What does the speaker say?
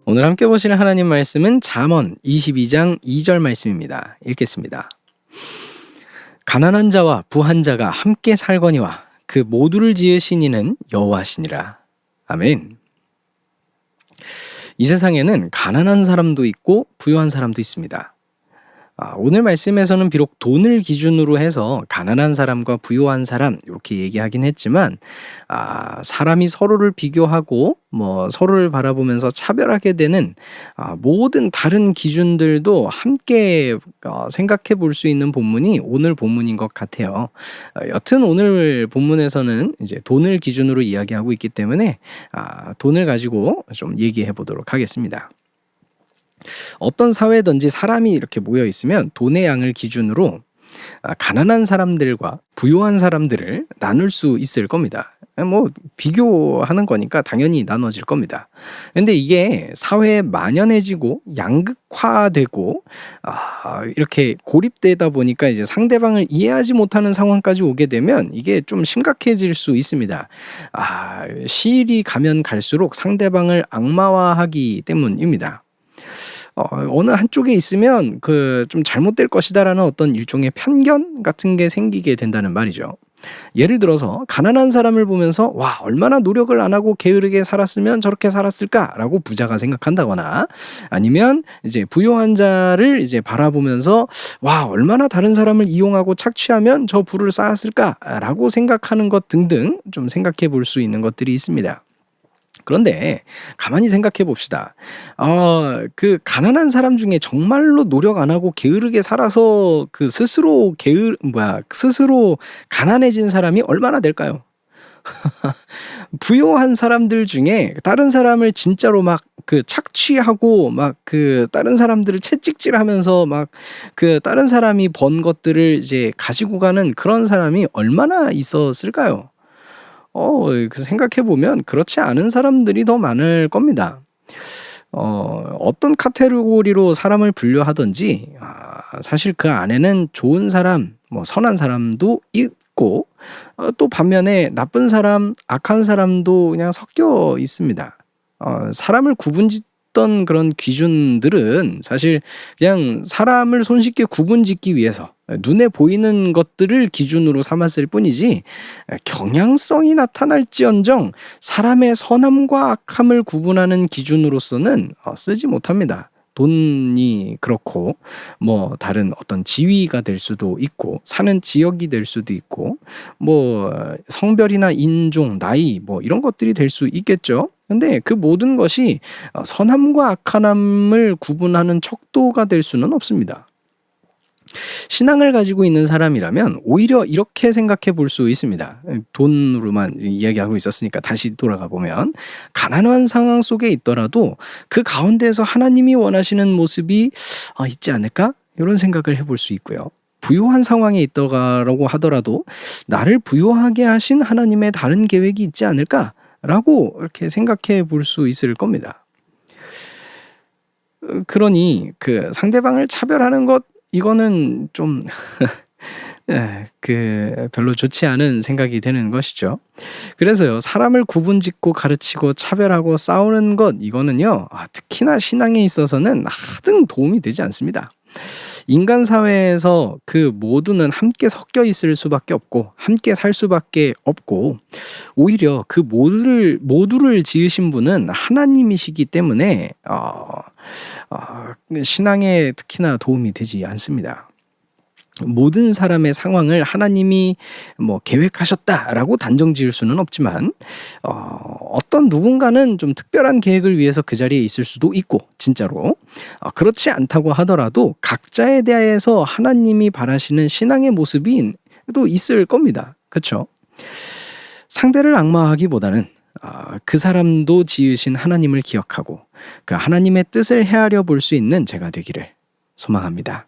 오늘 함께 보실 하나님 말씀은 잠언 22장 2절 말씀입니다. 읽겠습니다. 가난한 자와 부한 자가 함께 살거니와 그 모두를 지으신 이는 여호와시니라. 아멘. 이 세상에는 가난한 사람도 있고 부유한 사람도 있습니다. 오늘 말씀에서는 비록 돈을 기준으로 해서 가난한 사람과 부유한 사람 이렇게 얘기하긴 했지만 사람이 서로를 비교하고 서로를 바라보면서 차별하게 되는 모든 다른 기준들도 함께 생각해 볼 수 있는 본문이 오늘 본문인 것 같아요. 여튼 오늘 본문에서는 이제 돈을 기준으로 이야기하고 있기 때문에 돈을 가지고 좀 얘기해 보도록 하겠습니다. 어떤 사회든지 사람이 이렇게 모여 있으면 돈의 양을 기준으로 가난한 사람들과 부유한 사람들을 나눌 수 있을 겁니다. 비교하는 거니까 당연히 나눠질 겁니다. 근데 이게 사회에 만연해지고 양극화되고 이렇게 고립되다 보니까 이제 상대방을 이해하지 못하는 상황까지 오게 되면 이게 좀 심각해질 수 있습니다. 시일이 가면 갈수록 상대방을 악마화하기 때문입니다. 어느 한쪽에 있으면 좀 잘못될 것이다라는 어떤 일종의 편견 같은 게 생기게 된다는 말이죠. 예를 들어서 가난한 사람을 보면서 얼마나 노력을 안 하고 게으르게 살았으면 저렇게 살았을까라고 부자가 생각한다거나, 아니면 이제 부유한 자를 이제 바라보면서 얼마나 다른 사람을 이용하고 착취하면 저 부를 쌓았을까라고 생각하는 것 등등 좀 생각해 볼 수 있는 것들이 있습니다. 그런데 가만히 생각해 봅시다. 그 가난한 사람 중에 정말로 노력 안 하고 게으르게 살아서 스스로 가난해진 사람이 얼마나 될까요? 부유한 사람들 중에 다른 사람을 진짜로 착취하고 다른 사람들을 채찍질하면서 다른 사람이 번 것들을 이제 가지고 가는 그런 사람이 얼마나 있었을까요? 생각해 보면 그렇지 않은 사람들이 더 많을 겁니다. 어떤 카테고리로 사람을 분류하든지 사실 그 안에는 좋은 사람, 선한 사람도 있고 또 반면에 나쁜 사람, 악한 사람도 그냥 섞여 있습니다. 사람을 구분짓던 그런 기준들은 사실 그냥 사람을 손쉽게 구분짓기 위해서 눈에 보이는 것들을 기준으로 삼았을 뿐이지 경향성이 나타날지언정 사람의 선함과 악함을 구분하는 기준으로서는 쓰지 못합니다. 돈이 그렇고 다른 어떤 지위가 될 수도 있고 사는 지역이 될 수도 있고 성별이나 인종, 나이 이런 것들이 될 수 있겠죠. 근데 그 모든 것이 선함과 악함을 구분하는 척도가 될 수는 없습니다. 신앙을 가지고 있는 사람이라면 오히려 이렇게 생각해 볼 수 있습니다. 돈으로만 이야기하고 있었으니까 다시 돌아가 보면 가난한 상황 속에 있더라도 그 가운데에서 하나님이 원하시는 모습이 있지 않을까? 이런 생각을 해볼 수 있고요. 부유한 상황에 있더라고 하더라도 나를 부유하게 하신 하나님의 다른 계획이 있지 않을까? 라고 이렇게 생각해 볼 수 있을 겁니다. 그러니 상대방을 차별하는 것, 이거는 좀 별로 좋지 않은 생각이 되는 것이죠. 그래서요, 사람을 구분짓고 가르치고 차별하고 싸우는 것, 이거는요 특히나 신앙에 있어서는 하등 도움이 되지 않습니다. 인간 사회에서 그 모두는 함께 섞여 있을 수밖에 없고 함께 살 수밖에 없고, 오히려 그 모두를 지으신 분은 하나님이시기 때문에 신앙에 특히나 도움이 되지 않습니다. 모든 사람의 상황을 하나님이 계획하셨다라고 단정 지을 수는 없지만 어떤 누군가는 좀 특별한 계획을 위해서 그 자리에 있을 수도 있고, 진짜로 그렇지 않다고 하더라도 각자에 대해서 하나님이 바라시는 신앙의 모습이 또 있을 겁니다. 그렇죠? 상대를 악마하기보다는 그 사람도 지으신 하나님을 기억하고 그 하나님의 뜻을 헤아려 볼 수 있는 제가 되기를 소망합니다.